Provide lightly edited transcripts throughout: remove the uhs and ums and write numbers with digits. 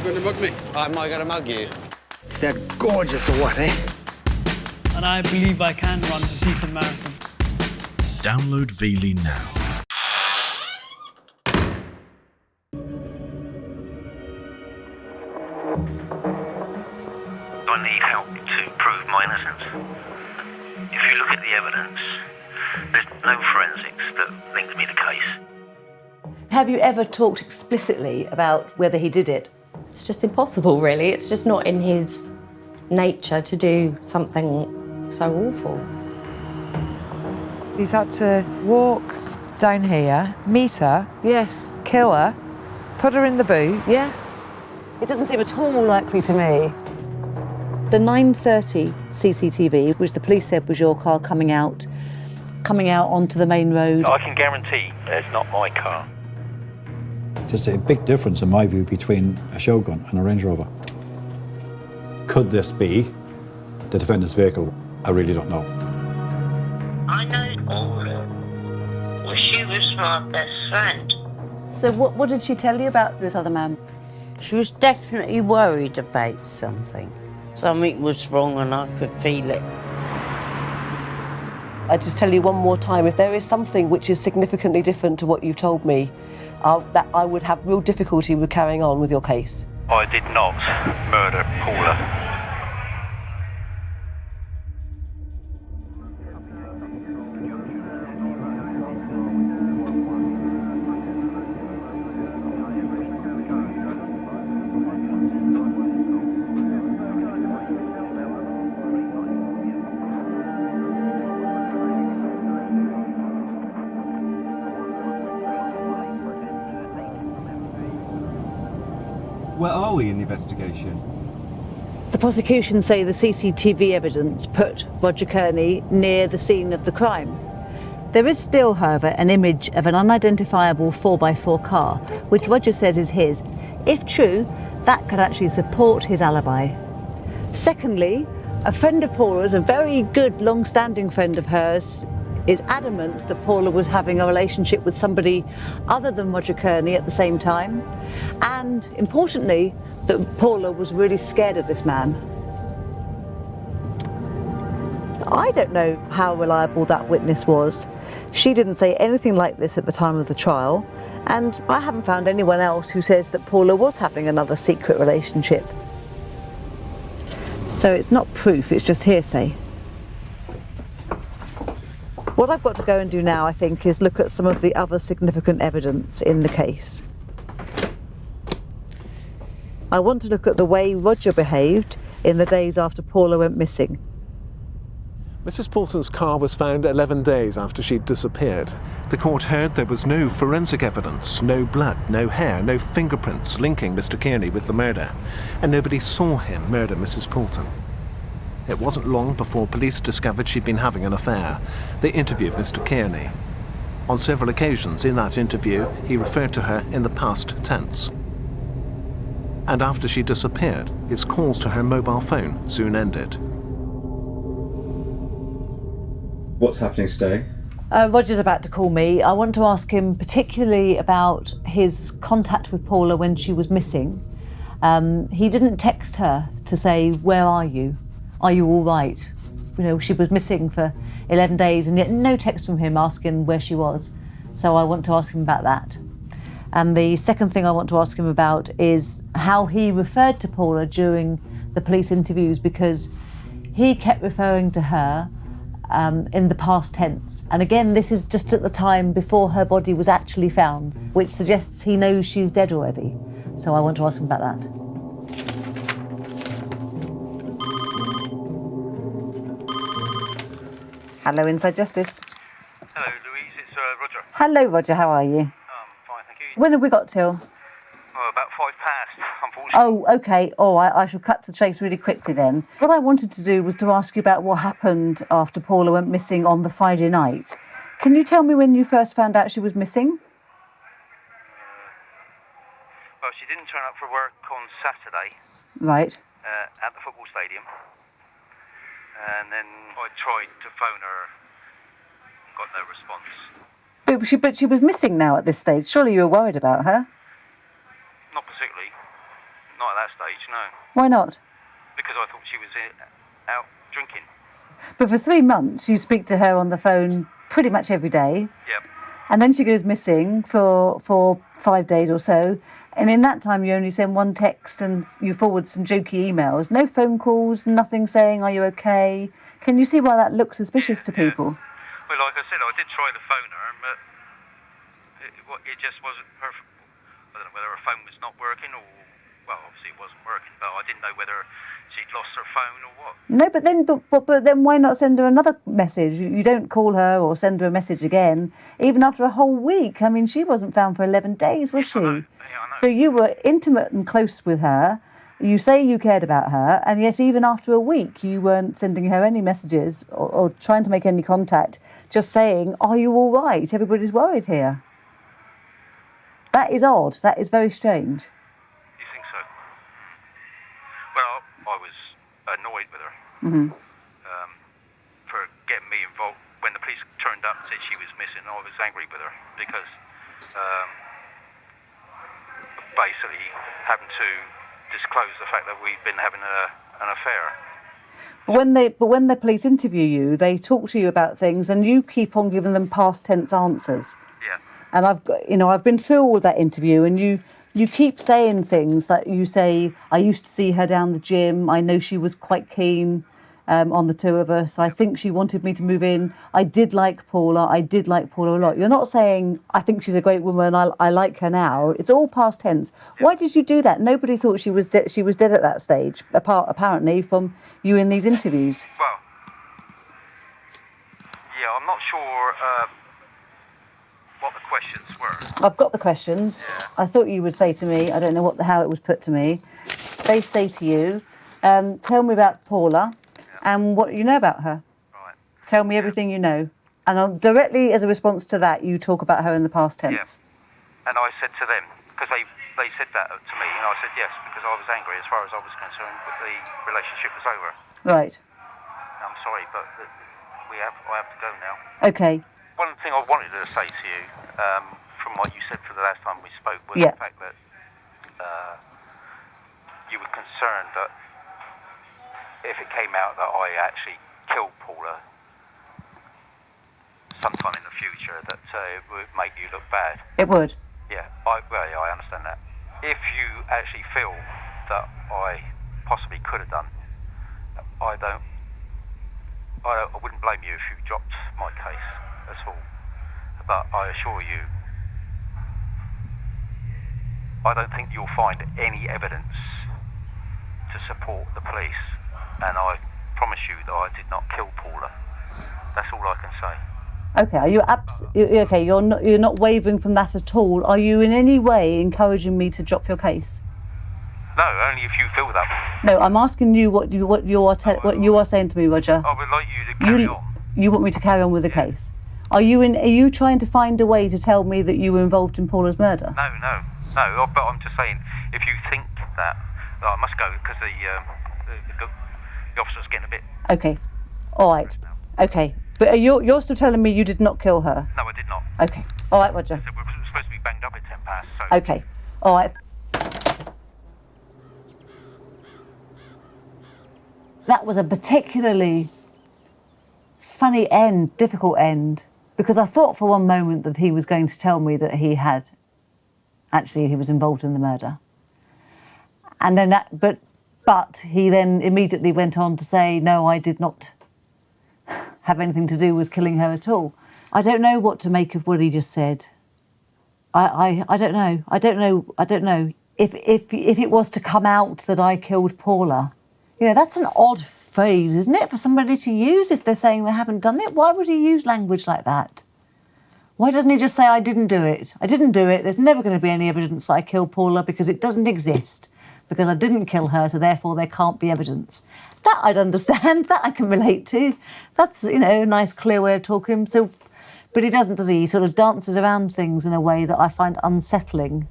You going to mug me? Am I going to mug you? Is that gorgeous or what, eh? And I believe I can run a decent marathon. Download Veely now. I need help to prove my innocence. If you look at the evidence, there's no forensics that links me to the case. Have you ever talked explicitly about whether he did it? It's just impossible, really. It's just not in his nature to do something so awful. He's had to walk down here, meet her, Yes. kill her, put her in the boot. Yeah. It doesn't seem at all likely to me. The 9:30 CCTV, which the police said was your car coming out onto the main road. I can guarantee it's not my car. There's a big difference, in my view, between a Shogun and a Range Rover. Could this be the defendant's vehicle? I really don't know. I know Paula. Well, she was my best friend. So what did she tell you about this other man? She was definitely worried about something. Something was wrong and I could feel it. I just tell you one more time, if there is something which is significantly different to what you've told me, that I would have real difficulty with carrying on with your case. I did not murder Paula. Where are we in the investigation? The prosecution say the CCTV evidence put Roger Kearney near the scene of the crime. There is still, however, an image of an unidentifiable 4x4 car, which Roger says is his. If true, that could actually support his alibi. Secondly, a friend of Paula's, a very good long-standing friend of hers, is adamant that Paula was having a relationship with somebody other than Roger Kearney at the same time, and importantly, that Paula was really scared of this man. I don't know how reliable that witness was. She didn't say anything like this at the time of the trial, and I haven't found anyone else who says that Paula was having another secret relationship. So it's not proof, it's just hearsay. What I've got to go and do now, I think, is look at some of the other significant evidence in the case. I want to look at the way Roger behaved in the days after Paula went missing. Mrs. Paulson's car was found 11 days after she'd disappeared. The court heard there was no forensic evidence, no blood, no hair, no fingerprints linking Mr. Kearney with the murder, and nobody saw him murder Mrs. Paulson. It wasn't long before police discovered she'd been having an affair. They interviewed Mr. Kearney. On several occasions in that interview, he referred to her in the past tense. And after she disappeared, his calls to her mobile phone soon ended. What's happening today? Roger's about to call me. I want to ask him particularly about his contact with Paula when she was missing. He didn't text her to say, "Where are you? Are you all right?" You know, she was missing for 11 days and yet no text from him asking where she was. So I want to ask him about that. And the second thing I want to ask him about is how he referred to Paula during the police interviews, because he kept referring to her in the past tense. And again, this is just at the time before her body was actually found, which suggests he knows she's dead already. So I want to ask him about that. Hello, Inside Justice. Hello, Louise. It's Roger. Hello, Roger. How are you? Fine, thank you. When have we got till? Oh, about 5 past, unfortunately. Oh, OK. All right, I shall cut to the chase really quickly then. What I wanted to do was to ask you about what happened after Paula went missing on the Friday night. Can you tell me when you first found out she was missing? Well, she didn't turn up for work on Saturday. Right. At the football stadium. And then I tried to phone her, got no response. But she was missing now at this stage. Surely you were worried about her? Not particularly. Not at that stage, no. Why not? Because I thought she was out drinking. But for 3 months, you speak to her on the phone pretty much every day. Yep. And then she goes missing for 5 days or so. And in that time, you only send one text and you forward some jokey emails. No phone calls, nothing saying, are you okay? Can you see why that looks suspicious to people? Well, like I said, I did try to phone her, but it just wasn't perfect. I don't know whether her phone was not working or, well, obviously it wasn't working, but I didn't know whether she'd lost her phone or what. No, but then why not send her another message? You don't call her or send her a message again, even after a whole week. I mean, she wasn't found for 11 days, was she? I know. Yeah, I know. So you were intimate and close with her. You say you cared about her, and yet even after a week, you weren't sending her any messages or trying to make any contact, just saying, are you all right? Everybody's worried here. That is odd. That is very strange. You think so? Well, I was annoyed with her for getting me involved. When the police turned up and said she was missing, I was angry with her because basically having to disclose the fact that we've been having an affair. But when the police interview you, they talk to you about things, and you keep on giving them past tense answers. Yeah. And I've been through all that interview, and you keep saying things like you say, I used to see her down the gym. I know she was quite keen on the two of us. I think she wanted me to move in. I did like Paula. I did like Paula a lot. You're not saying, I think she's a great woman. I like her now. It's all past tense. Yeah. Why did you do that? Nobody thought she was dead at that stage, apparently from you in these interviews. Well, yeah, I'm not sure what the questions were. I've got the questions. Yeah. I thought you would say to me, I don't know how it was put to me. They say to you, tell me about Paula and what you know about her. Right. Tell me everything you know. And directly as a response to that, you talk about her in the past tense. Yeah. And I said to them, because they said that to me, and I said yes, because I was angry as far as I was concerned, but the relationship was over. Right. I'm sorry, but I have to go now. Okay. One thing I wanted to say to you, from what you said for the last time we spoke, was the fact that you were concerned that if it came out that I actually killed Paula sometime in the future, that it would make you look bad. It would. Yeah, I understand that. If you actually feel that I possibly could have done, I wouldn't blame you if you dropped my case at all. But I assure you, I don't think you'll find any evidence to support the police, and I promise you that I did not kill Paula. That's all I can say. Okay, are you okay? You're not wavering from that at all. Are you in any way encouraging me to drop your case? No, only if you feel that way. No, I'm asking you what you are saying to me, Roger. I would like you to carry on. You want me to carry on with the case? Are you trying to find a way to tell me that you were involved in Paula's murder? No. But I'm just saying, if you think that, I must go because the officer's getting a bit. Okay, all right. Okay, but you're still telling me you did not kill her? No, I did not. Okay, all right, Roger. So we're supposed to be banged up at 10 past. So. Okay, all right. That was a particularly funny end, difficult end, because I thought for one moment that he was going to tell me that he was involved in the murder. And then but he then immediately went on to say, no, I did not have anything to do with killing her at all. I don't know what to make of what he just said. I don't know. I don't know. If it was to come out that I killed Paula, that's an odd phrase, isn't it, for somebody to use if they're saying they haven't done it? Why would he use language like that? Why doesn't he just say, I didn't do it? I didn't do it. There's never going to be any evidence that I killed Paula because it doesn't exist. Because I didn't kill her, so therefore there can't be evidence. That I'd understand. That I can relate to. That's, a nice, clear way of talking. So, but he doesn't, does he? He sort of dances around things in a way that I find unsettling.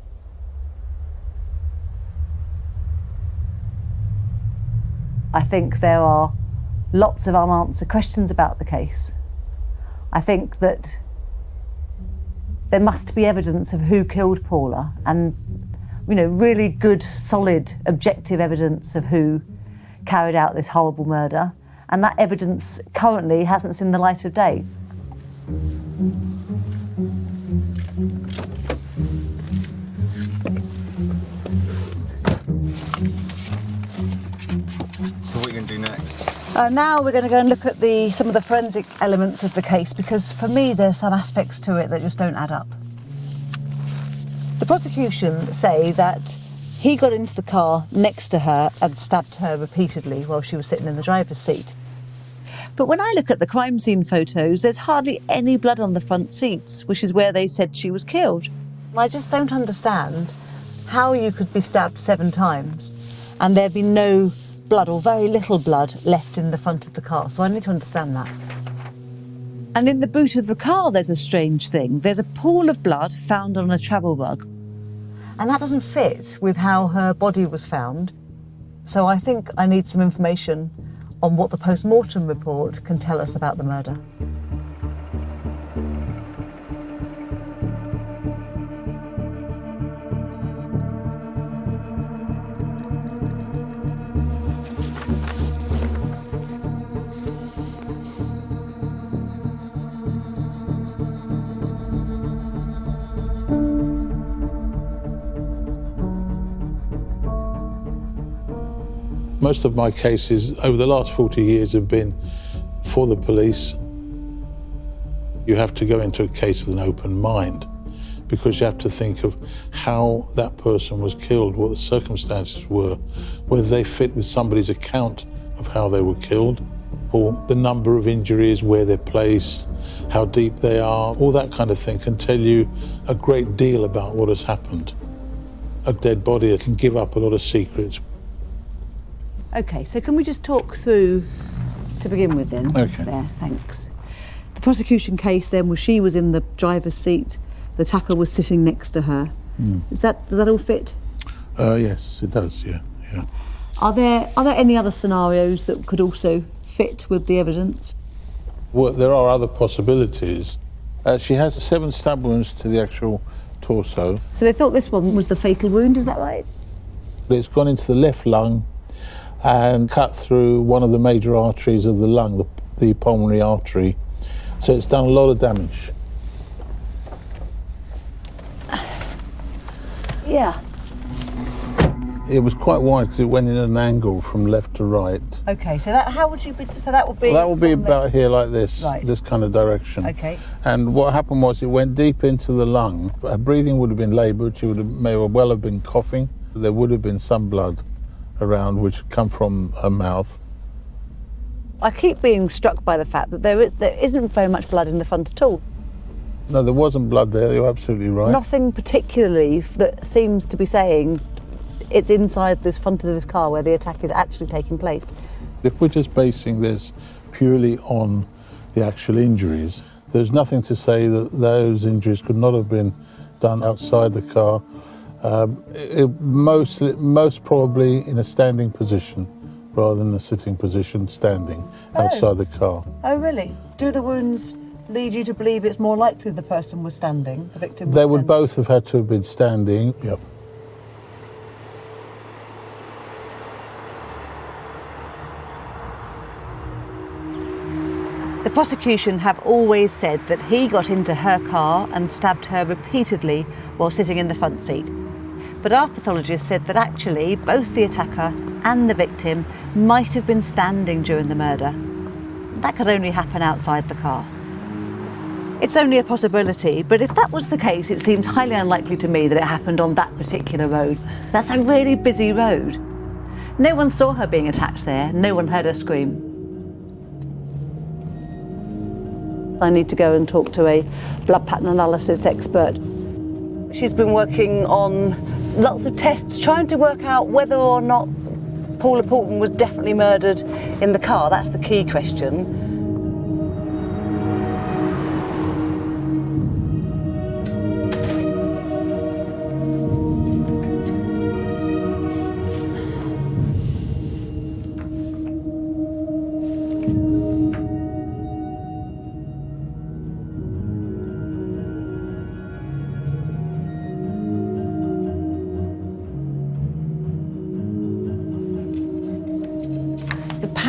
I think there are lots of unanswered questions about the case. I think that there must be evidence of who killed Paula, and really good, solid, objective evidence of who carried out this horrible murder, and that evidence currently hasn't seen the light of day. So what are you going to do next? Now we're going to go and look at some of the forensic elements of the case, because for me there are some aspects to it that just don't add up. The prosecution say that he got into the car next to her and stabbed her repeatedly while she was sitting in the driver's seat. But when I look at the crime scene photos, there's hardly any blood on the front seats, which is where they said she was killed. I just don't understand how you could be stabbed 7 times and there be no blood or very little blood left in the front of the car. So I need to understand that. And in the boot of the car, there's a strange thing. There's a pool of blood found on a travel rug. And that doesn't fit with how her body was found. So I think I need some information on what the postmortem report can tell us about the murder. Most of my cases over the last 40 years have been for the police. You have to go into a case with an open mind because you have to think of how that person was killed, what the circumstances were, whether they fit with somebody's account of how they were killed, or the number of injuries, where they're placed, how deep they are, all that kind of thing can tell you a great deal about what has happened. A dead body can give up a lot of secrets. OK, so can we just talk through, to begin with then? OK. There, thanks. The prosecution case then was she was in the driver's seat, the attacker was sitting next to her. Does that all fit? Yes, it does, yeah. Are there any other scenarios that could also fit with the evidence? Well, there are other possibilities. She has 7 stab wounds to the actual torso. So they thought this one was the fatal wound, is that right? It's gone into the left lung and cut through one of the major arteries of the lung, the pulmonary artery. So it's done a lot of damage. Yeah. It was quite wide because it went in an angle from left to right. OK, so that would be... Well, that would be about here like this, right. This kind of direction. OK. And what happened was it went deep into the lung. Her breathing would have been laboured, she may well have been coughing. There would have been some blood around which had come from her mouth. I keep being struck by the fact that there isn't very much blood in the front at all. No, there wasn't blood there, you're absolutely right. Nothing particularly that seems to be saying it's inside this front of this car where the attack is actually taking place. If we're just basing this purely on the actual injuries, there's nothing to say that those injuries could not have been done outside the car. Most probably in a standing position rather than a sitting position, standing outside the car. Oh, really? Do the wounds lead you to believe it's more likely the person was standing, the victim was They standing? would both have had to have been standing. Yep. The prosecution have always said that he got into her car and stabbed her repeatedly while sitting in the front seat. But our pathologist said that actually both the attacker and the victim might have been standing during the murder. That could only happen outside the car. It's only a possibility, but if that was the case, it seems highly unlikely to me that it happened on that particular road. That's a really busy road. No one saw her being attacked there, no one heard her scream. I need to go and talk to a blood pattern analysis expert. She's been working on lots of tests, trying to work out whether or not Paula Poulton was definitely murdered in the car. That's the key question.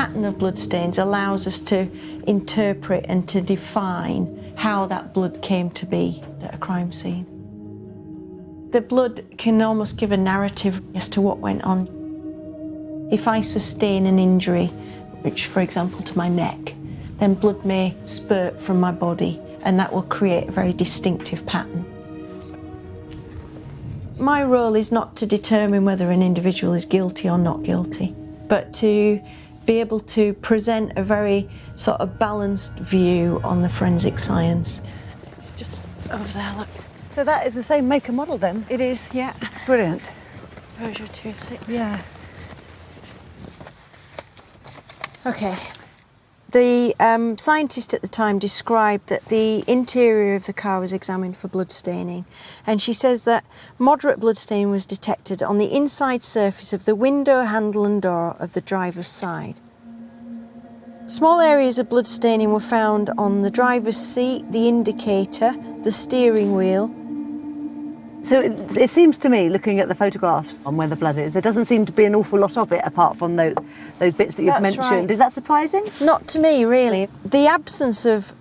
pattern of bloodstains allows us to interpret and to define how that blood came to be at a crime scene. The blood can almost give a narrative as to what went on. If I sustain an injury, which for example to my neck, then blood may spurt from my body and that will create a very distinctive pattern. My role is not to determine whether an individual is guilty or not guilty, but to be able to present a very sort of balanced view on the forensic science. It's just over there, look. So that is the same make and model then? It is, yeah. Brilliant. Roger 26. Yeah. Okay. The scientist at the time described that the interior of the car was examined for blood staining, and she says that moderate blood stain was detected on the inside surface of the window, handle and door of the driver's side. Small areas of blood staining were found on the driver's seat, the indicator, the steering wheel. So it seems to me, looking at the photographs on where the blood is, there doesn't seem to be an awful lot of it apart from those bits that you've That's mentioned. right. Is that surprising? Not to me, really. The absence of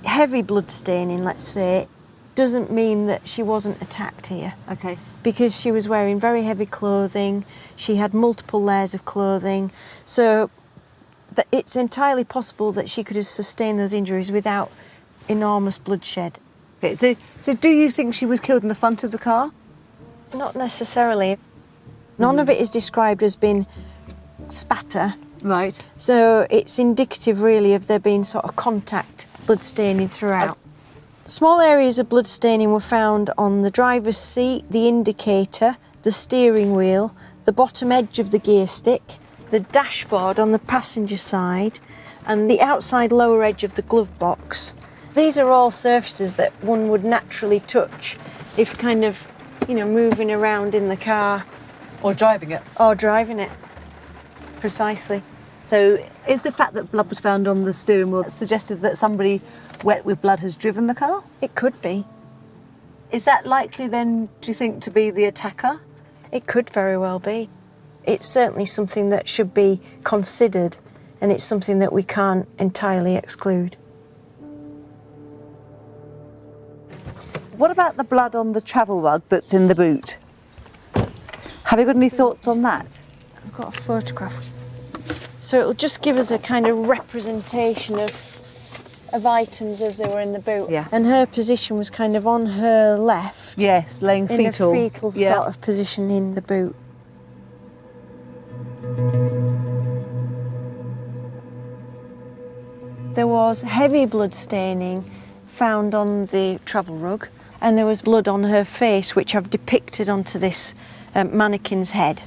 heavy blood staining, let's say, doesn't mean that she wasn't attacked here. Okay. Because she was wearing very heavy clothing, she had multiple layers of clothing, so it's entirely possible that she could have sustained those injuries without enormous bloodshed. Okay, so do you think she was killed in the front of the car? Not necessarily. None of it is described as being spatter. Right. So it's indicative really of there being sort of contact blood staining throughout. Small areas of blood staining were found on the driver's seat, the indicator, the steering wheel, the bottom edge of the gear stick, the dashboard on the passenger side, and the outside lower edge of the glove box. These are all surfaces that one would naturally touch if kind of, moving around in the car. Or driving it. Or driving it. Precisely. So is the fact that blood was found on the steering wheel suggestive that somebody wet with blood has driven the car? It could be. Is that likely then, do you think, to be the attacker? It could very well be. It's certainly something that should be considered, and it's something that we can't entirely exclude. What about the blood on the travel rug that's in the boot? Have you got any thoughts on that? I've got a photograph. So it'll just give us a kind of representation of items as they were in the boot. Yeah. And her position was kind of on her left. Yes, laying fetal. In a fetal sort of position in the boot. There was heavy blood staining found on the travel rug, and there was blood on her face, which I've depicted onto this mannequin's head.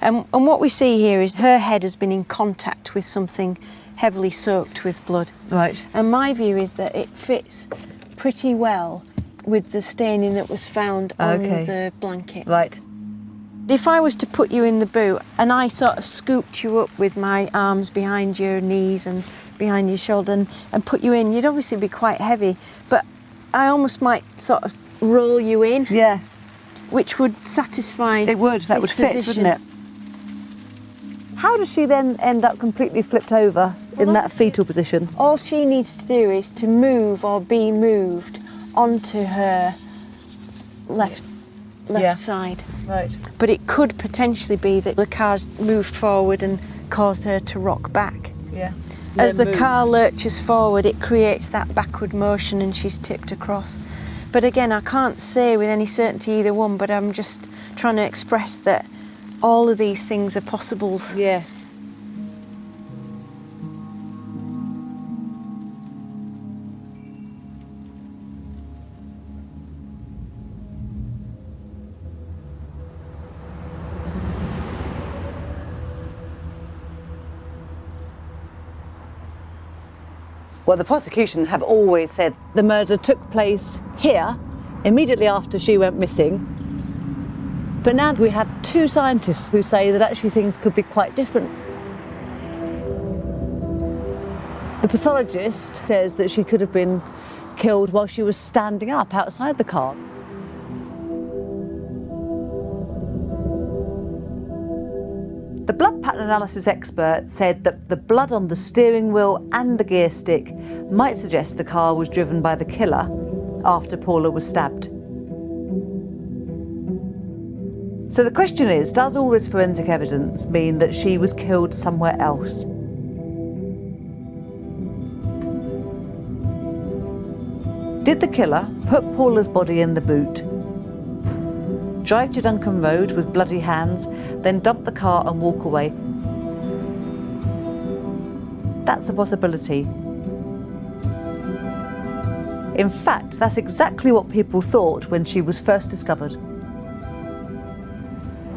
And what we see here is her head has been in contact with something heavily soaked with blood. Right. And my view is that it fits pretty well with the staining that was found on the blanket. Right. If I was to put you in the boot and I sort of scooped you up with my arms behind your knees and behind your shoulder and put you in, you'd obviously be quite heavy, but I almost might sort of roll you in. Yes. Which would satisfy It would, that would fit, wouldn't it? How does she then end up completely flipped over in that fetal position? All she needs to do is to move or be moved onto her left side. Right. But it could potentially be that the car's moved forward and caused her to rock back. Yeah. As the car lurches forward, it creates that backward motion and she's tipped across. But again, I can't say with any certainty either one, but I'm just trying to express that all of these things are possibles. Yes. Well, the prosecution have always said the murder took place here, immediately after she went missing. But now we have two scientists who say that actually things could be quite different. The pathologist says that she could have been killed while she was standing up outside the car. The blood pattern analysis expert said that the blood on the steering wheel and the gear stick might suggest the car was driven by the killer after Paula was stabbed. So the question is, does all this forensic evidence mean that she was killed somewhere else? Did the killer put Paula's body in the boot, drive to Duncan Road with bloody hands, then dump the car and walk away? That's a possibility. In fact, that's exactly what people thought when she was first discovered.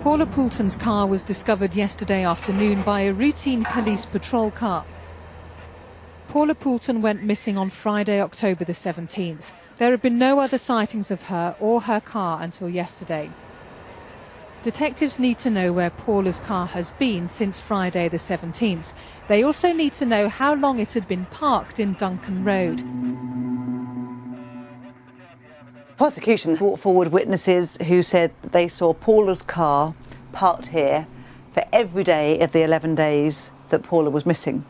Paula Poulton's car was discovered yesterday afternoon by a routine police patrol car. Paula Poulton went missing on Friday, October the 17th. There have been no other sightings of her or her car until yesterday. Detectives need to know where Paula's car has been since Friday the 17th. They also need to know how long it had been parked in Duncan Road. Prosecution brought forward witnesses who said that they saw Paula's car parked here for every day of the 11 days that Paula was missing.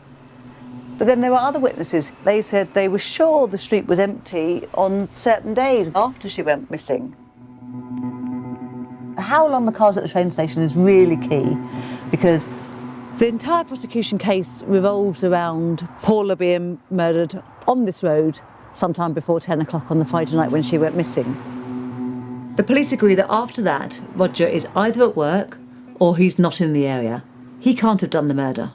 But then there were other witnesses. They said they were sure the street was empty on certain days after she went missing. How long the car was at the train station is really key, because the entire prosecution case revolves around Paula being murdered on this road sometime before 10 o'clock on the Friday night when she went missing. The police agree that after that, Roger is either at work or he's not in the area. He can't have done the murder.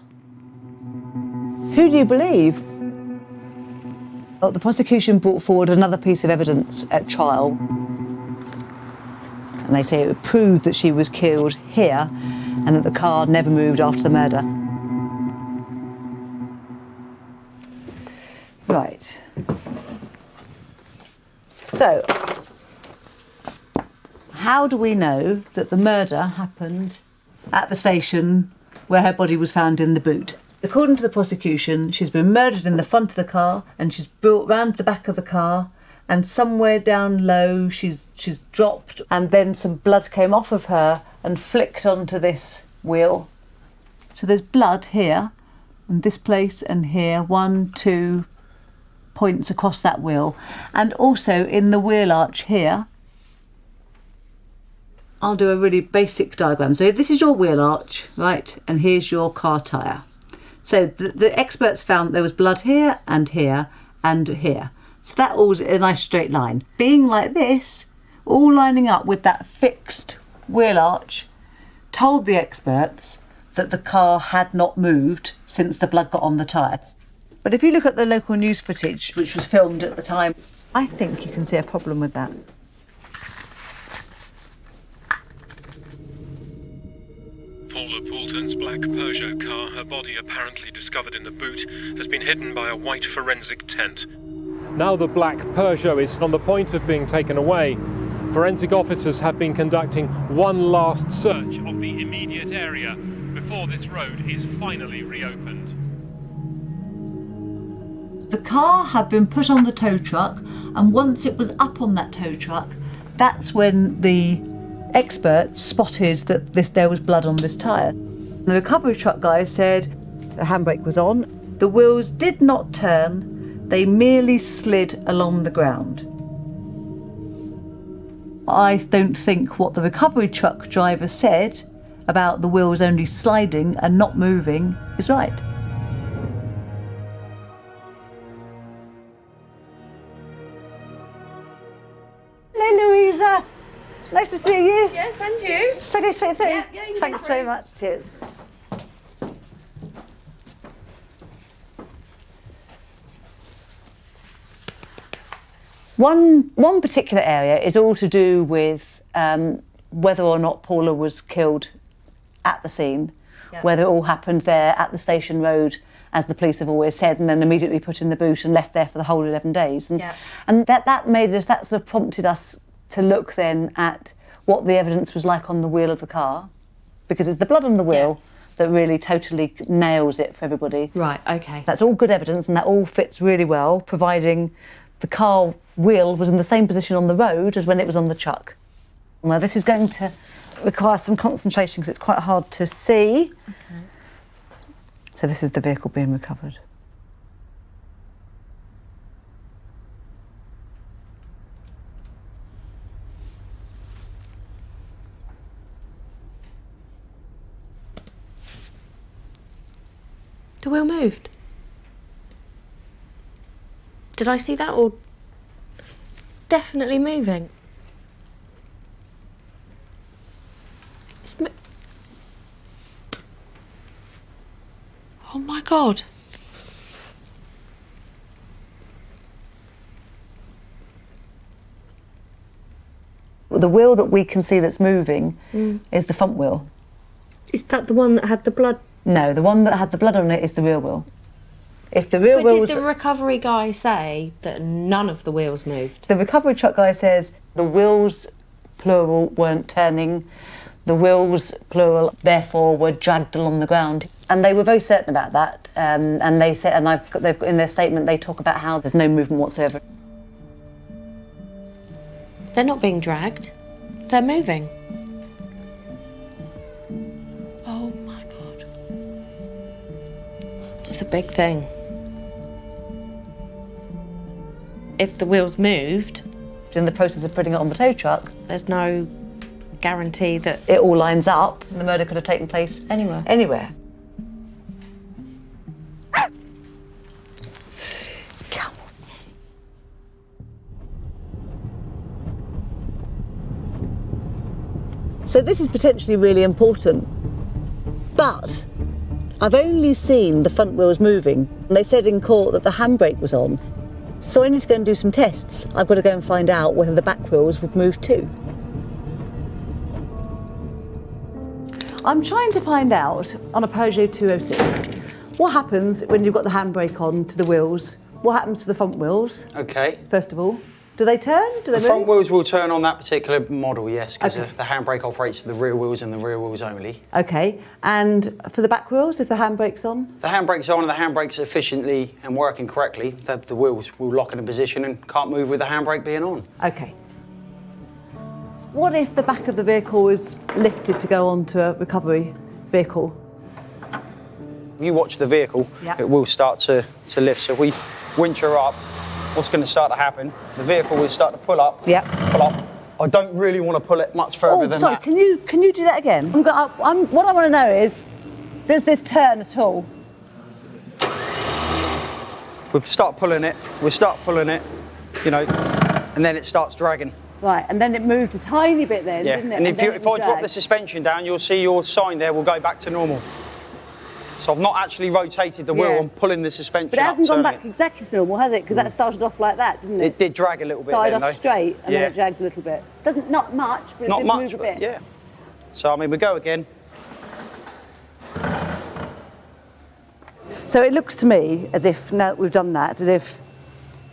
Who do you believe? Well, the prosecution brought forward another piece of evidence at trial. And they say it would prove that she was killed here and that the car never moved after the murder. Right. So, how do we know that the murder happened at the station where her body was found in the boot? According to the prosecution, she's been murdered in the front of the car and she's brought round to the back of the car, and somewhere down low she's dropped, and then some blood came off of her and flicked onto this wheel. So there's blood here, and this place and here, 1, 2 points across that wheel, and also in the wheel arch here. I'll do a really basic diagram. So this is your wheel arch, right, and here's your car tyre. So the experts found there was blood here and here and here. So that all was a nice straight line. Being like this, all lining up with that fixed wheel arch, told the experts that the car had not moved since the blood got on the tyre. But if you look at the local news footage, which was filmed at the time, I think you can see a problem with that. Paula Poulton's black Peugeot car, her body apparently discovered in the boot, has been hidden by a white forensic tent. Now the black Peugeot is on the point of being taken away. Forensic officers have been conducting one last search of the immediate area before this road is finally reopened. The car had been put on the tow truck, and once it was up on that tow truck, that's when the experts spotted that there was blood on this tyre. The recovery truck guys said the handbrake was on, the wheels did not turn, they merely slid along the ground. I don't think what the recovery truck driver said about the wheels only sliding and not moving is right. Hello, Louisa. Nice to see you. Yes, and you. Shall I go straight through? Yeah, you Thanks very much. Cheers. One particular area is all to do with whether or not Paula was killed at the scene, whether it all happened there at the station road, as the police have always said, and then immediately put in the boot and left there for the whole 11 days. And that sort of prompted us to look then at what the evidence was like on the wheel of the car, because it's the blood on the wheel that really totally nails it for everybody. Right, okay. That's all good evidence, and that all fits really well, providing the car wheel was in the same position on the road as when it was on the truck. Now this is going to require some concentration because it's quite hard to see. Okay. So this is the vehicle being recovered. The wheel moved. Did I see that, or definitely moving? Oh my God. The wheel that we can see that's moving is the front wheel. Is that the one that had the blood? No, the one that had the blood on it is the rear wheel. If the rear But wheels... did the recovery guy say that none of the wheels moved? The recovery truck guy says the wheels, plural, weren't turning. The wheels, plural, therefore were dragged along the ground. And they were very certain about that. And they said, and they've got in their statement, they talk about how there's no movement whatsoever. They're not being dragged. They're moving. Oh my God. It's a big thing. If the wheels moved... In the process of putting it on the tow truck... There's no guarantee that... It all lines up and the murder could have taken place... Anywhere. Anywhere. Come on. So this is potentially really important, but I've only seen the front wheels moving. And they said in court that the handbrake was on. So I need to go and do some tests. I've got to go and find out whether the back wheels would move too. I'm trying to find out, on a Peugeot 206, what happens when you've got the handbrake on to the wheels? What happens to the front wheels? Okay. First of all, do they turn? Do they The front wheels will turn on that particular model, yes, because Okay. the handbrake operates for the rear wheels and the rear wheels only. Okay, and for the back wheels, is the handbrake's on? The handbrake's on and the handbrake's efficiently and working correctly. The wheels will lock in a position and can't move with the handbrake being on. Okay. What if the back of the vehicle is lifted to go onto a recovery vehicle? If you watch the vehicle, Yeah. it will start to lift. So if we winch her up, what's going to start to happen? The vehicle will start to pull up. Yeah. Pull up. I don't really want to pull it much further than sorry, that. can you do that again? What I want to know is, does this turn at all? We'll start pulling it, you know, and then it starts dragging. Right, and then it moved a tiny bit then, Yeah, didn't it? and if I drop drag. the suspension down, you'll see your sign there will go back to normal. So I've not actually rotated the wheel, Yeah. I'm pulling the suspension But it hasn't up, gone turning back exactly to normal, has it? Because that started off like that, didn't it? It did drag a little bit Started then, off though. straight, and Yeah. then it dragged a little bit. Not much, but Not it did much, move a but bit. yeah. So, I mean, we go again. So it looks to me as if, now that we've done that, as if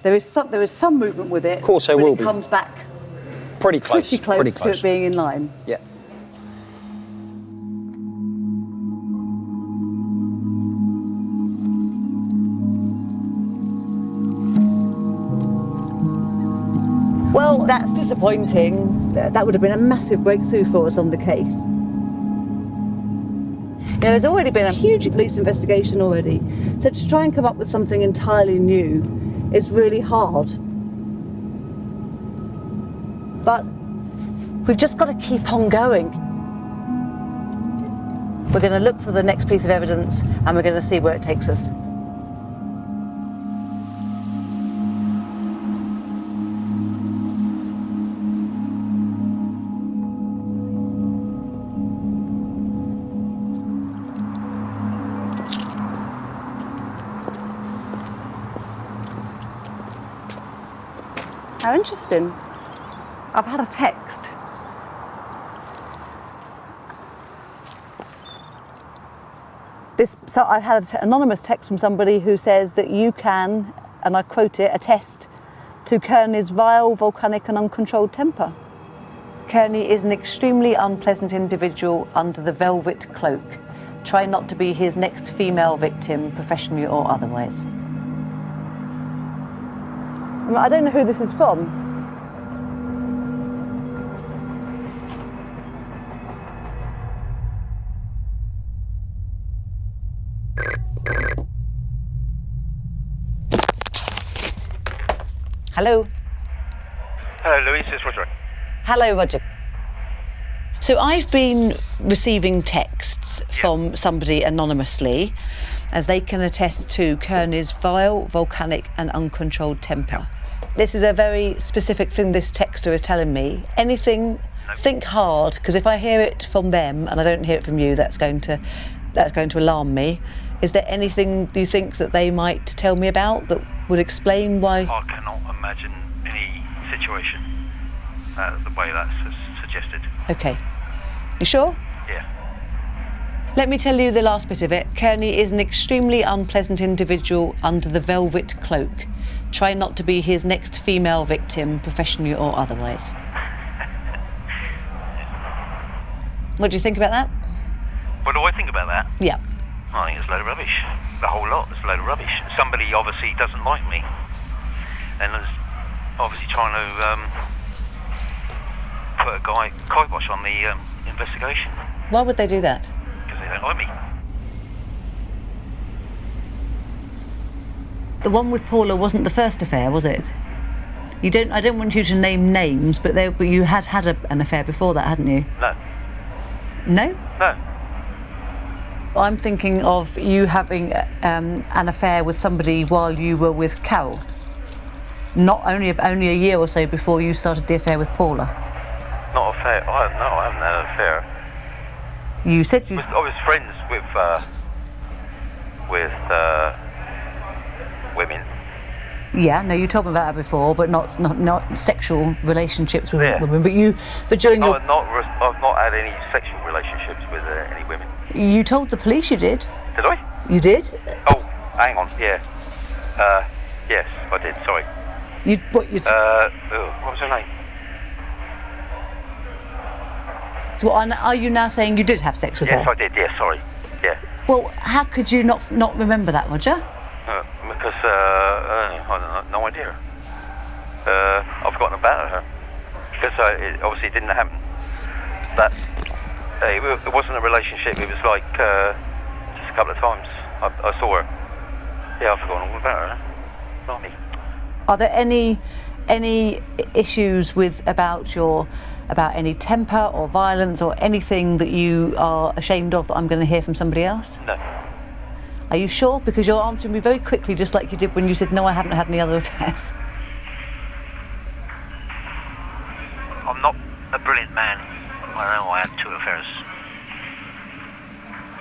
there is some movement with it. Of course there but will it be. comes back Pretty close. pretty close to it being in line. Yeah. Well, that's disappointing. That would have been a massive breakthrough for us on the case. You know, there's already been a huge police investigation already, so to try and come up with something entirely new is really hard. But we've just got to keep on going. We're going to look for the next piece of evidence and we're going to see where it takes us. How interesting. I've had a text. So I had an anonymous text from somebody who says that you can, and I quote it, attest to Kearny's vile, volcanic and uncontrolled temper. Kearny is an extremely unpleasant individual under the velvet cloak. Try not to be his next female victim, professionally or otherwise. I don't know who this is from. Hello. Hello, Louise, it's Roger. Hello, Roger. So I've been receiving texts from somebody anonymously, as they can attest to Kearney's vile, volcanic and uncontrolled temper. This is a very specific thing this texter is telling me. Anything, think hard, because if I hear it from them and I don't hear it from you, that's going to alarm me. Is there anything you think that they might tell me about that would explain why? I cannot imagine any situation the way that's suggested. Okay. You sure? Yeah. Let me tell you the last bit of it. Kearney is an extremely unpleasant individual under the velvet cloak. Try not to be his next female victim, professionally or otherwise. What do you think about that? What do I think about that? Yeah. I think it's a load of rubbish. The whole lot is a load of rubbish. Somebody obviously doesn't like me, and is obviously trying to put a kibosh on the investigation. Why would they do that? Because they don't like me. The one with Paula wasn't the first affair, was it? I don't want you to name names, but you had an affair before that, hadn't you? No. No? No. I'm thinking of you having an affair with somebody while you were with Carol. Not only a year or so before you started the affair with Paula. Not affair. No, I haven't had an affair. You said you... I was friends with women. Yeah, no, you told me about that before, but not sexual relationships with women. But during your... I've not had any sexual relationships with any women. You told the police you did. Did I? You did? Oh, hang on. Yeah. Yes, I did. Sorry. What was her name? So are you now saying you did have sex with her? Yes, I did. Yeah, sorry. Yeah. Well, how could you not remember that, Roger? Because I no idea. I've forgotten about her because it obviously didn't happen. That it wasn't a relationship. It was like just a couple of times I saw her. Yeah, I've forgotten all about her. Not me. Are there any issues about any temper or violence or anything that you are ashamed of that I'm going to hear from somebody else? No. Are you sure? Because you're answering me very quickly, just like you did when you said, no, I haven't had any other affairs. I'm not a brilliant man. I know I had 2 affairs.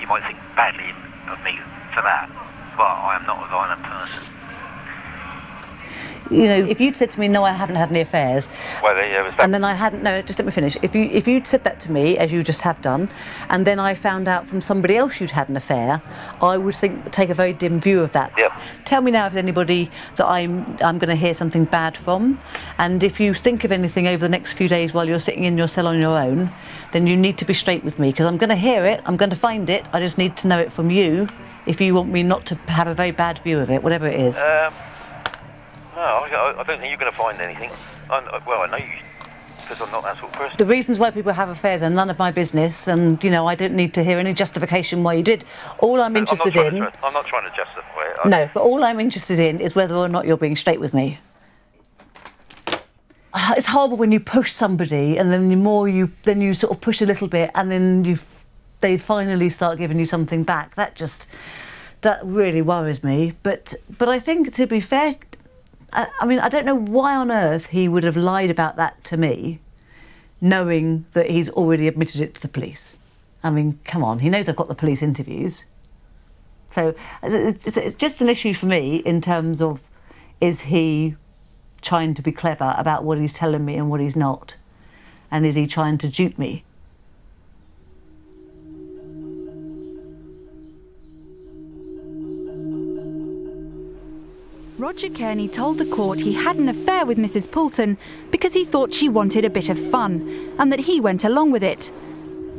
You might think badly of me for that, but I am not a violent person. You know, if you'd said to me, no, I haven't had any affairs, well, yeah, and then I hadn't, no, just let me finish. If you'd said that to me, as you just have done, and then I found out from somebody else you'd had an affair, I would take a very dim view of that. Yep. Tell me now if there's anybody that I'm going to hear something bad from, and if you think of anything over the next few days while you're sitting in your cell on your own, then you need to be straight with me, because I'm going to hear it, I'm going to find it, I just need to know it from you, if you want me not to have a very bad view of it, whatever it is. No, I don't think you're going to find anything. Well, I know you, because I'm not that sort of person. The reasons why people have affairs are none of my business, and, you know, I don't need to hear any justification why you did. All I'm interested in... I'm not trying to justify it. No, but all I'm interested in is whether or not you're being straight with me. It's horrible when you push somebody, and then then you sort of push a little bit, and then they finally start giving you something back. That really worries me. But I think, to be fair... I mean, I don't know why on earth he would have lied about that to me, knowing that he's already admitted it to the police. I mean, come on, he knows I've got the police interviews. So it's just an issue for me in terms of, is he trying to be clever about what he's telling me and what he's not? And is he trying to dupe me? Roger Kearney told the court he had an affair with Mrs. Poulton because he thought she wanted a bit of fun, and that he went along with it.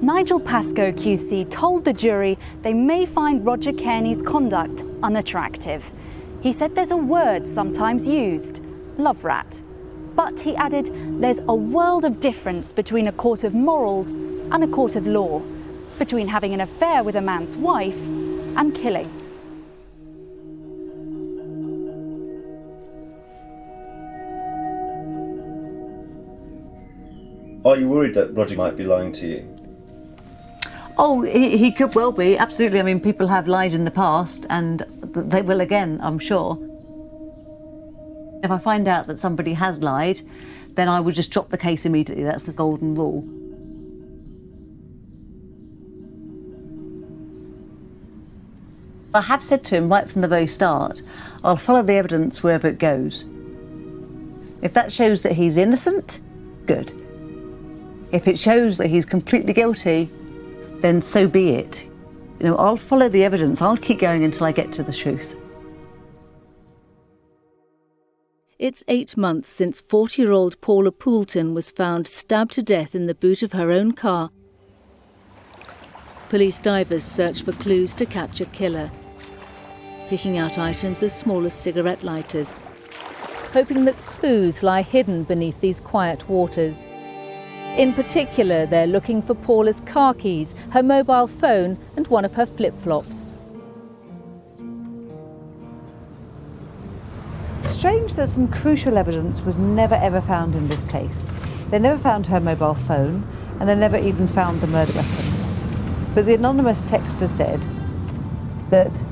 Nigel Pascoe QC told the jury they may find Roger Kearney's conduct unattractive. He said there's a word sometimes used, love rat. But he added there's a world of difference between a court of morals and a court of law, between having an affair with a man's wife and killing. Are you worried that Roger might be lying to you? Oh, he could well be, absolutely. I mean, people have lied in the past and they will again, I'm sure. If I find out that somebody has lied, then I would just drop the case immediately. That's the golden rule. I have said to him right from the very start, I'll follow the evidence wherever it goes. If that shows that he's innocent, good. If it shows that he's completely guilty, then so be it. You know, I'll follow the evidence. I'll keep going until I get to the truth. It's 8 months since 40-year-old Paula Poulton was found stabbed to death in the boot of her own car. Police divers search for clues to catch a killer, picking out items as small as cigarette lighters, hoping that clues lie hidden beneath these quiet waters. In particular, they're looking for Paula's car keys, her mobile phone and one of her flip-flops. It's strange that some crucial evidence was never ever found in this case. They never found her mobile phone and they never even found the murder weapon. But the anonymous texter said that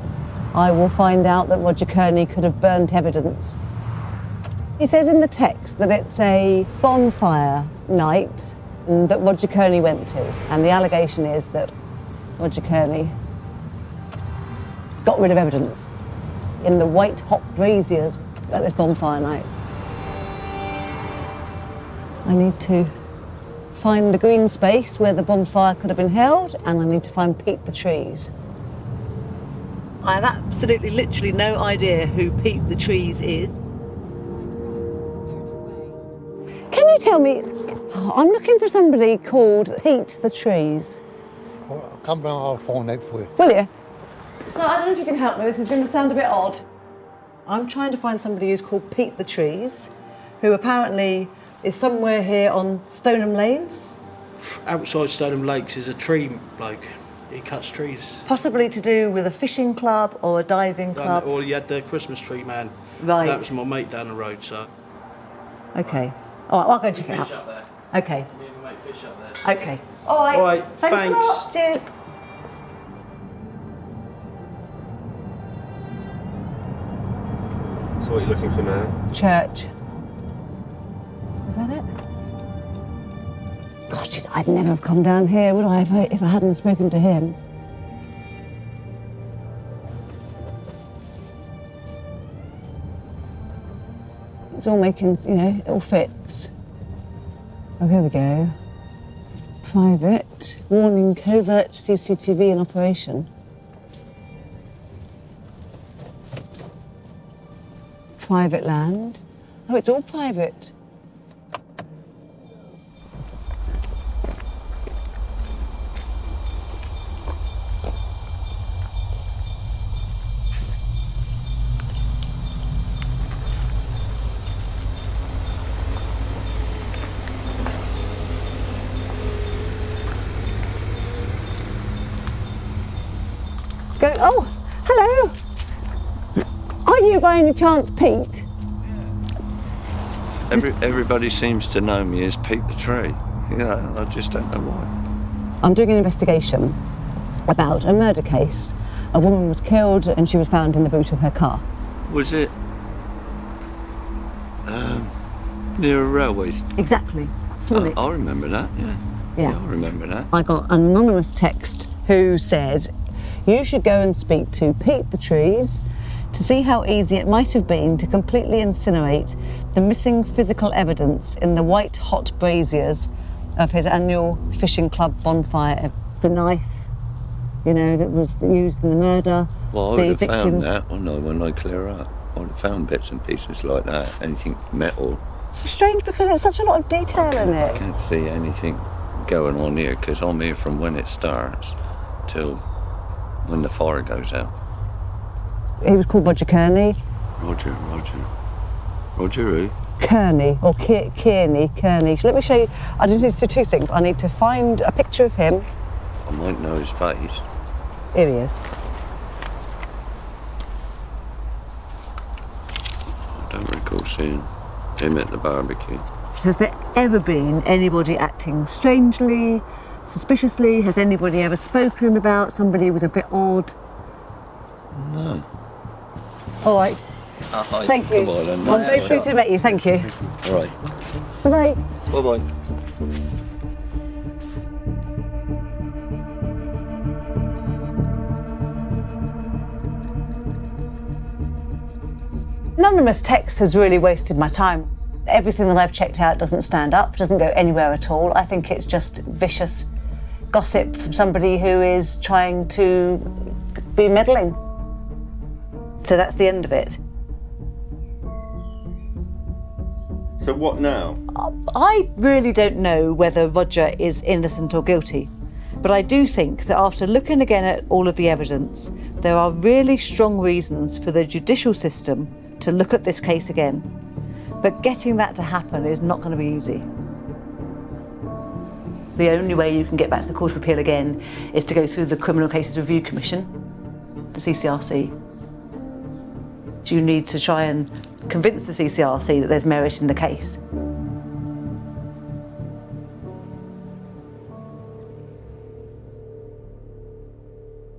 I will find out that Roger Kearney could have burnt evidence. He says in the text that it's a bonfire night that Roger Kearney went to, and the allegation is that Roger Kearney got rid of evidence in the white hot braziers at this bonfire night. I need to find the green space where the bonfire could have been held, and I need to find Pete the Trees. I have absolutely, literally no idea who Pete the Trees is. Can you tell me, I'm looking for somebody called Pete the Trees. I'll come round, I'll find out for you. Will you? So I don't know if you can help me, this is going to sound a bit odd. I'm trying to find somebody who's called Pete the Trees, who apparently is somewhere here on Stoneham Lanes. Outside Stoneham Lakes is a tree bloke. He cuts trees. Possibly to do with a fishing club or a diving club. Or you had the Christmas tree man. Right. That was my mate down the road, so. Okay. All right, I'll go check it out. Fish up there. Okay. Me and my mate fish up there. Okay. All right. All right, Thanks a lot. Cheers. So what are you looking for now? Church. Is that it? Gosh, I'd never have come down here, would I, if I hadn't spoken to him? It's all making, you know, it all fits. Oh, here we go. Private. Warning, covert CCTV in operation. Private land. Oh, it's all private. Go, oh, hello. Are you by any chance Pete? Everybody seems to know me as Pete the Tree. Yeah, I just don't know why. I'm doing an investigation about a murder case. A woman was killed and she was found in the boot of her car. Was it near a railway station? Exactly. Swanwick. I remember that, yeah. Yeah. I remember that. I got an anonymous text who said, you should go and speak to Pete the Trees to see how easy it might have been to completely incinerate the missing physical evidence in the white hot braziers of his annual fishing club bonfire. The knife, you know, that was used in the murder. Well, I the would have found victims. that when I clear up. I would have found bits and pieces like that, anything metal. Strange because there's such a lot of detail in I it. can't see anything going on here because I'm here from when it starts till when the fire goes out. He was called Roger Kearney. Roger who? Kearney, or Kearny. So let me show you. I just need to do two things. I need to find a picture of him. I might know his face. Here he is. I don't recall seeing him at the barbecue. Has there ever been anybody acting strangely, suspiciously? Has anybody ever spoken about somebody who was a bit odd? No. All right. Thank you. Come on, then. I'm very pleased to meet you. Thank you. All right. Bye-bye. Bye-bye. Anonymous text has really wasted my time. Everything that I've checked out doesn't stand up, doesn't go anywhere at all. I think it's just vicious gossip from somebody who is trying to be meddling. So that's the end of it. So what now? I really don't know whether Roger is innocent or guilty, but I do think that after looking again at all of the evidence, there are really strong reasons for the judicial system to look at this case again. But getting that to happen is not going to be easy. The only way you can get back to the Court of Appeal again is to go through the Criminal Cases Review Commission, the CCRC. You need to try and convince the CCRC that there's merit in the case.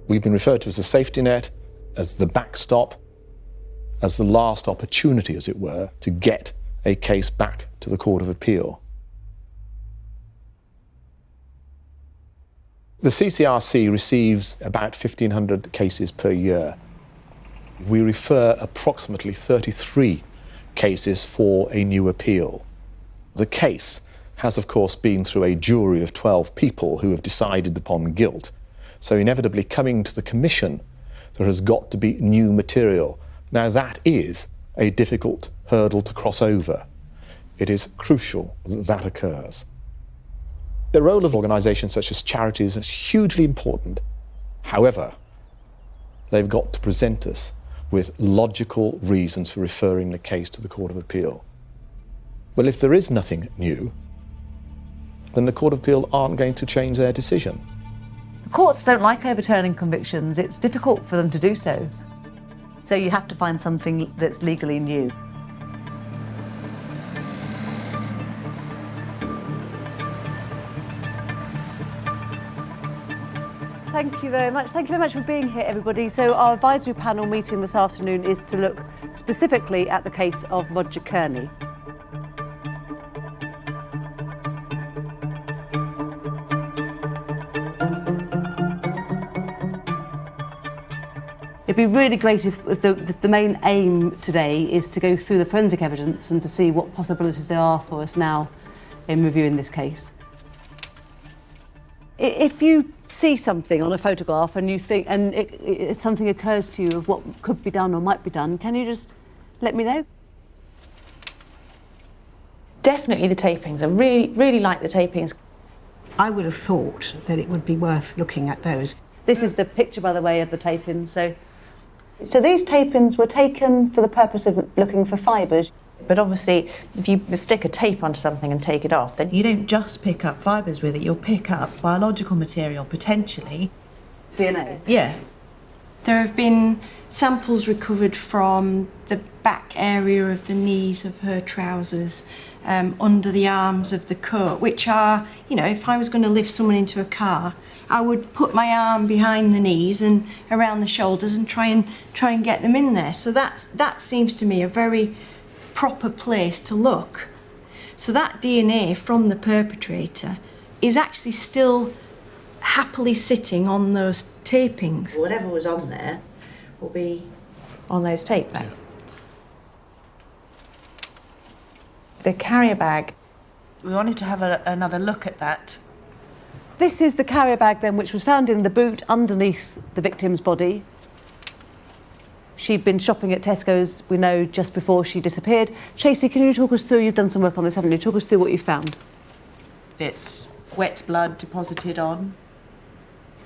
We've been referred to as a safety net, as the backstop, as the last opportunity, as it were, to get a case back to the Court of Appeal. The CCRC receives about 1,500 cases per year. We refer approximately 33 cases for a new appeal. The case has, of course, been through a jury of 12 people who have decided upon guilt. So inevitably coming to the Commission, there has got to be new material. Now that is a difficult hurdle to cross over. It is crucial that that occurs. The role of organisations such as charities is hugely important. However, they've got to present us with logical reasons for referring the case to the Court of Appeal. Well, if there is nothing new, then the Court of Appeal aren't going to change their decision. The courts don't like overturning convictions. It's difficult for them to do so. So you have to find something that's legally new. Thank you very much. Thank you very much for being here, everybody. So our advisory panel meeting this afternoon is to look specifically at the case of Roger Kearney. It'd be really great if the main aim today is to go through the forensic evidence and to see what possibilities there are for us now in reviewing this case. If you see something on a photograph and you think, and something occurs to you of what could be done or might be done, can you just let me know? Definitely the tapings. I really like the tapings. I would have thought that it would be worth looking at those. This is the picture, by the way, of the tapings. So these tapings were taken for the purpose of looking for fibres. But obviously, if you stick a tape onto something and take it off, then you don't just pick up fibres with it, you'll pick up biological material, potentially. DNA? Yeah. There have been samples recovered from the back area of the knees of her trousers, under the arms of the coat, which are, you know, if I was going to lift someone into a car, I would put my arm behind the knees and around the shoulders and try and get them in there. So that seems to me a very proper place to look. So that DNA from the perpetrator is actually still happily sitting on those tapings. Whatever was on there will be on those tapes. Yeah. The carrier bag. We wanted to have another look at that. This is the carrier bag then, which was found in the boot underneath the victim's body. She'd been shopping at Tesco's, we know, just before she disappeared. Tracy, can you talk us through, you've done some work on this, haven't you? Talk us through what you found. It's wet blood deposited on,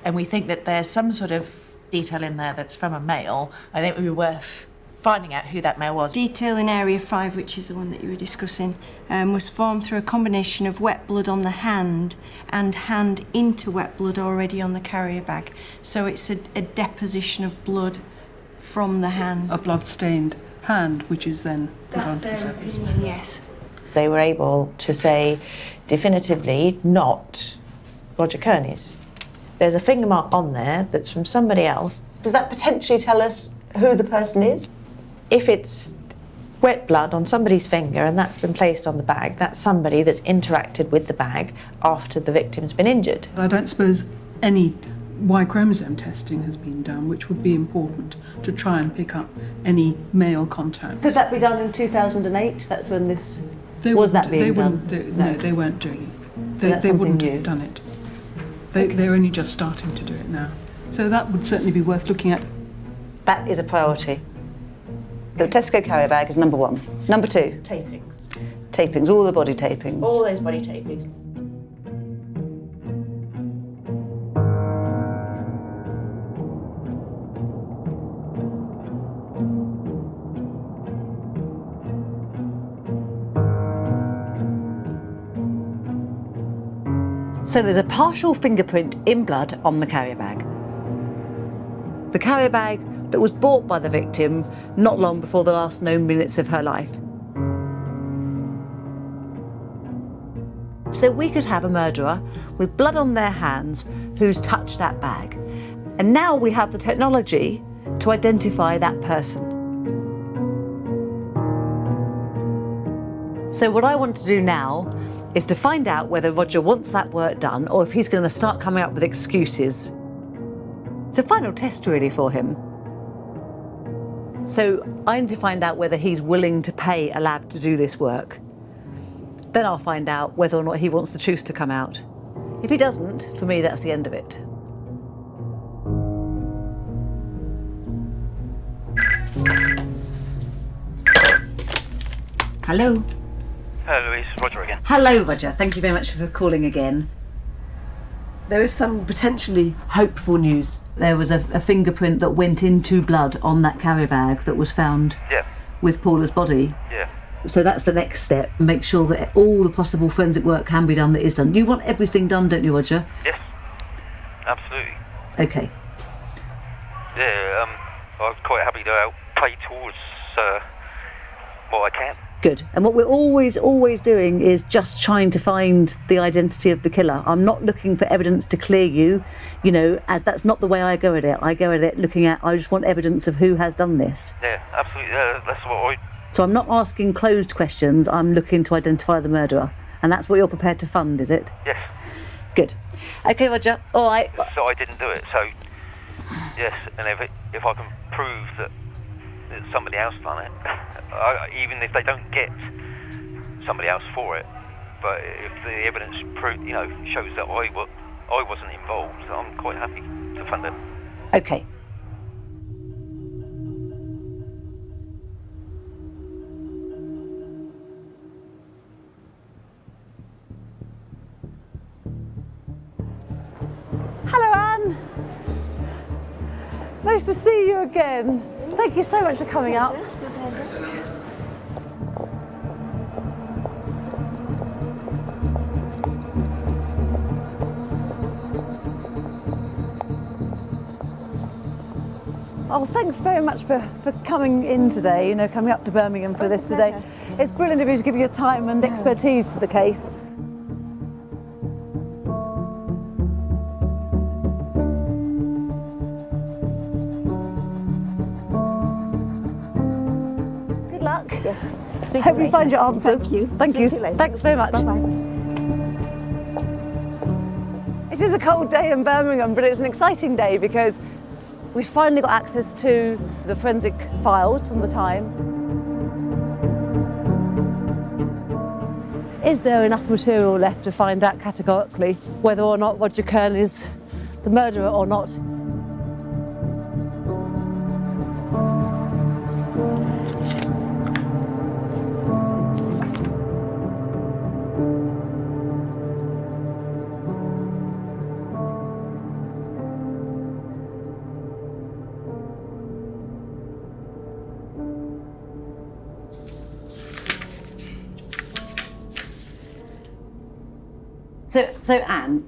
and we think that there's some sort of detail in there that's from a male. I think it would be worth finding out who that male was. Detail in Area 5, which is the one that you were discussing, was formed through a combination of wet blood on the hand and hand into wet blood already on the carrier bag. So it's a deposition of blood from the hand. A blood-stained hand, which is then put onto the surface. Yes. They were able to say definitively not Roger Kearney's. There's a finger mark on there that's from somebody else. Does that potentially tell us who the person is? If it's wet blood on somebody's finger and that's been placed on the bag, that's somebody that's interacted with the bag after the victim's been injured. I don't suppose any Y chromosome testing has been done, which would be important to try and pick up any male contact. Could that be done in 2008? That's when this... They was that wouldn't- being they done? wouldn't do, no, they weren't doing it. So that's They wouldn't something new. have done it. They're only just starting to do it now. So that would certainly be worth looking at. That is a priority. The Tesco carrier bag is number 1. Number 2? Tapings. Tapings, all the body tapings. All those body tapings. So there's a partial fingerprint in blood on the carrier bag. The carrier bag that was bought by the victim not long before the last known minutes of her life. So we could have a murderer with blood on their hands who's touched that bag. And now we have the technology to identify that person. So what I want to do now is to find out whether Roger wants that work done or if he's going to start coming up with excuses. It's a final test really for him. So I need to find out whether he's willing to pay a lab to do this work. Then I'll find out whether or not he wants the truth to come out. If he doesn't, for me, that's the end of it. Hello. Hello, Louise. Roger again. Hello, Roger. Thank you very much for calling again. There is some potentially hopeful news. There was a fingerprint that went into blood on that carrier bag that was found with Paula's body. Yeah. So that's the next step. Make sure that all the possible forensic work can be done that is done. You want everything done, don't you, Roger? Yes. Absolutely. Okay. Yeah, I'm quite happy to pay towards what I can. Good. And what we're always doing is just trying to find the identity of the killer. I'm not looking for evidence to clear you, as that's not the way I go at it. I go at it looking at, I just want evidence of who has done this. Yeah, absolutely. That's what I... So I'm not asking closed questions, I'm looking to identify the murderer. And that's what you're prepared to fund, is it? Yes. Good. Okay, Roger. All right. So I didn't do it, so... Yes, and if I can prove that somebody else done it, even if they don't get somebody else for it, but if the evidence shows that I wasn't involved, I'm quite happy to fund it. Okay. Hello, Anne. Nice to see you again. Thank you so much for coming up. It's a pleasure. Oh, thanks very much for coming in today, coming up to Birmingham for this today. It's brilliant of you to give your time and expertise to the case. Good luck. Yes. Hope you find your answers. Thank you. Thank you. Speak to you later. Thanks very much. Bye-bye. It is a cold day in Birmingham, but it's an exciting day because we've finally got access to the forensic files from the time. Is there enough material left to find out categorically whether or not Roger Kearney is the murderer or not? So Anne,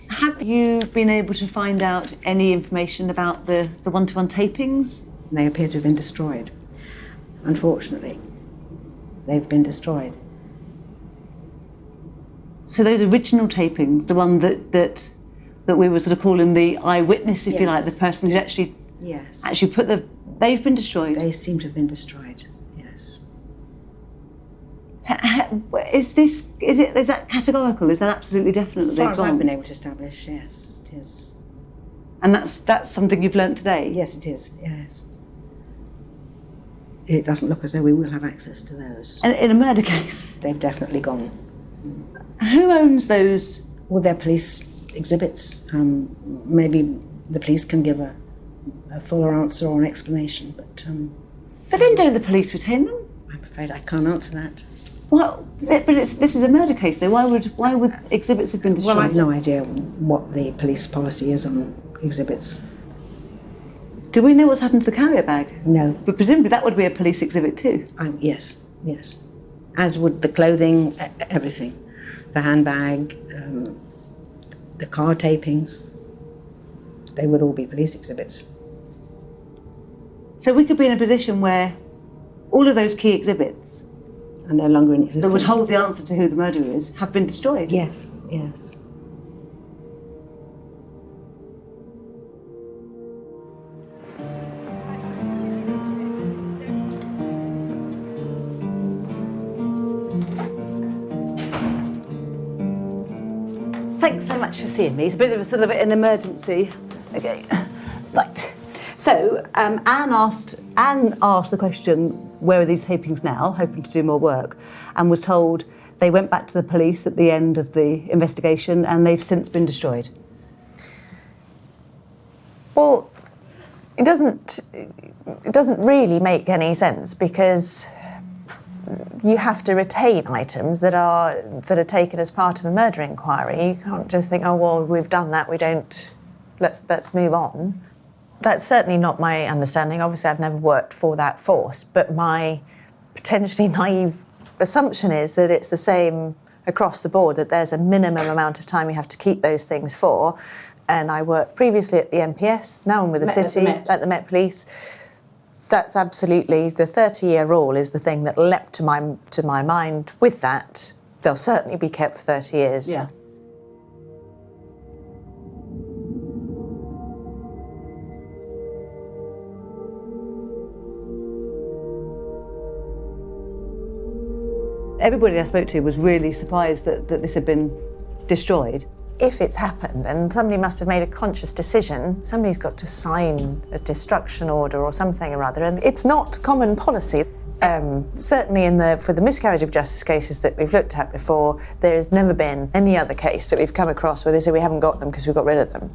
have you been able to find out any information about the one-to-one tapings? They appear to have been destroyed. Unfortunately, they've been destroyed. So those original tapings, the one that we were sort of calling the eyewitness, if you like, the person who actually put they've been destroyed. They seem to have been destroyed. Yes. Is that categorical? Is that absolutely definite? As far as I've been able to establish, yes, it is. And that's something you've learnt today? Yes, it is. Yes. It doesn't look as though we will have access to those. And in a murder case? They've definitely gone. Who owns those? Well, they're police exhibits. Maybe the police can give a fuller answer or an explanation, but then don't the police retain them? I'm afraid I can't answer that. Well, but this is a murder case, though. Why would exhibits have been destroyed? Well, I've no idea what the police policy is on exhibits. Do we know what's happened to the carrier bag? No. But presumably that would be a police exhibit too? Yes. As would the clothing, everything. The handbag, the car tapings. They would all be police exhibits. So we could be in a position where all of those key exhibits are no longer in existence. That would hold the answer to who the murderer is have been destroyed? Yes. Thanks so much for seeing me. It's a bit of a sort of an emergency. Okay, right. So Anne asked the question, where are these tapings now, hoping to do more work, and was told they went back to the police at the end of the investigation and they've since been destroyed. Well, it doesn't really make any sense, because you have to retain items that are taken as part of a murder inquiry. You can't just think, oh well, we've done that, let's move on. That's certainly not my understanding. Obviously, I've never worked for that force, but my potentially naive assumption is that it's the same across the board, that there's a minimum amount of time you have to keep those things for. And I worked previously at the MPS, now I'm with the city, at the Met Police. That's absolutely, the 30-year rule is the thing that leapt to my mind with that. They'll certainly be kept for 30 years. Yeah. Everybody I spoke to was really surprised that this had been destroyed. If it's happened and somebody must have made a conscious decision, somebody's got to sign a destruction order or something or other, and it's not common policy. Certainly for the miscarriage of justice cases that we've looked at before, there's never been any other case that we've come across where they say we haven't got them because we got rid of them.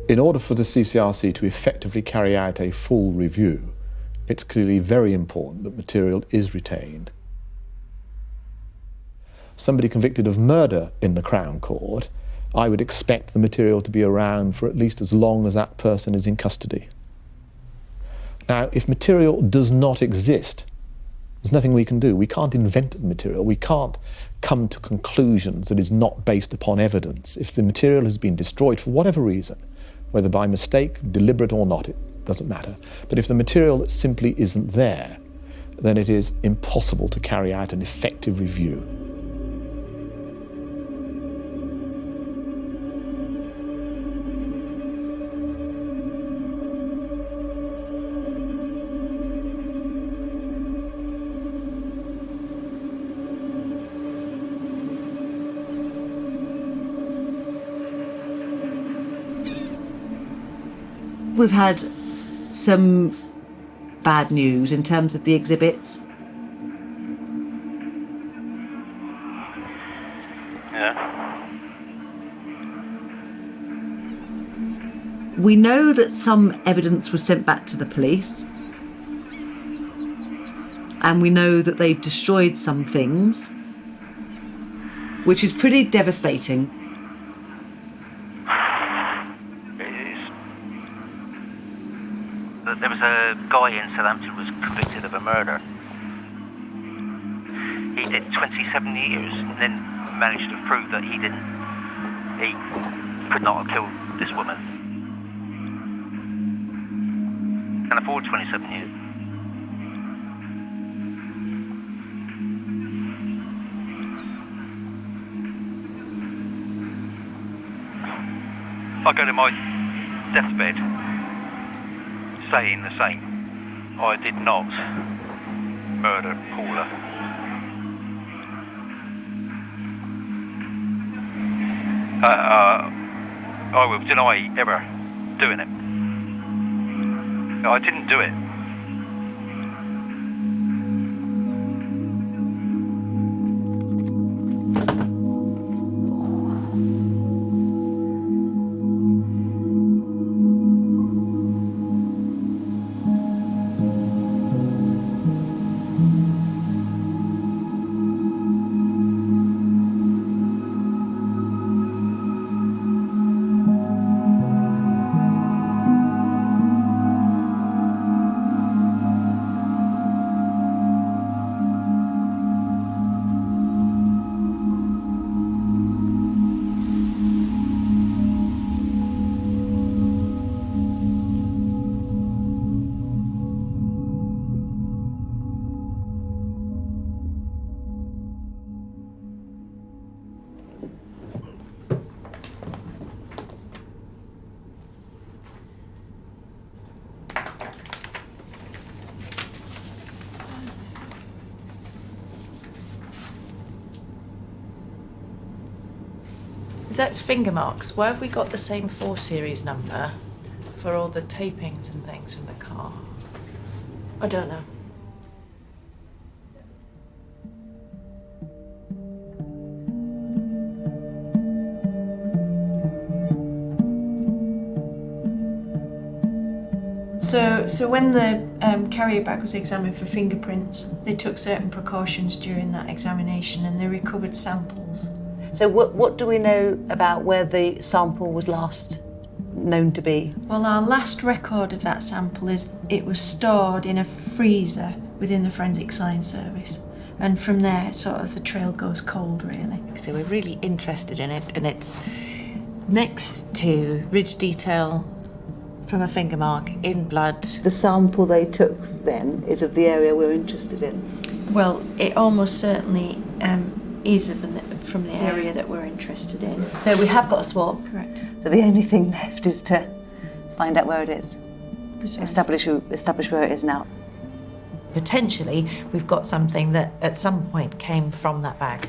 In order for the CCRC to effectively carry out a full review, it's clearly very important that material is retained. Somebody convicted of murder in the Crown Court, I would expect the material to be around for at least as long as that person is in custody. Now, if material does not exist, there's nothing we can do. We can't invent the material. We can't come to conclusions that is not based upon evidence. If the material has been destroyed for whatever reason, whether by mistake, deliberate or not, it doesn't matter. But if the material simply isn't there, then it is impossible to carry out an effective review. We've had some bad news in terms of the exhibits. Yeah. We know that some evidence was sent back to the police, and we know that they've destroyed some things, which is pretty devastating. There was a guy in Southampton who was convicted of a murder. He did 27 years and then managed to prove that he could not have killed this woman. Can afford 27 years. I go to my deathbed saying the same. I did not murder Paula. I will deny ever doing it. I didn't do it. That's finger marks. Where have we got the same 4 series number for all the tapings and things from the car? I don't know. So when the carrier bag was examined for fingerprints, they took certain precautions during that examination and they recovered samples. So what do we know about where the sample was last known to be? Well, our last record of that sample is it was stored in a freezer within the Forensic Science Service. And from there, sort of the trail goes cold, really. So we're really interested in it, and it's next to ridge detail from a finger mark in blood. The sample they took then is of the area we're interested in? Well, it almost certainly is from the area that we're interested in. So we have got a swab. Correct. So the only thing left is to find out where it is. Precisely. Establish where it is now. Potentially, we've got something that at some point came from that bag.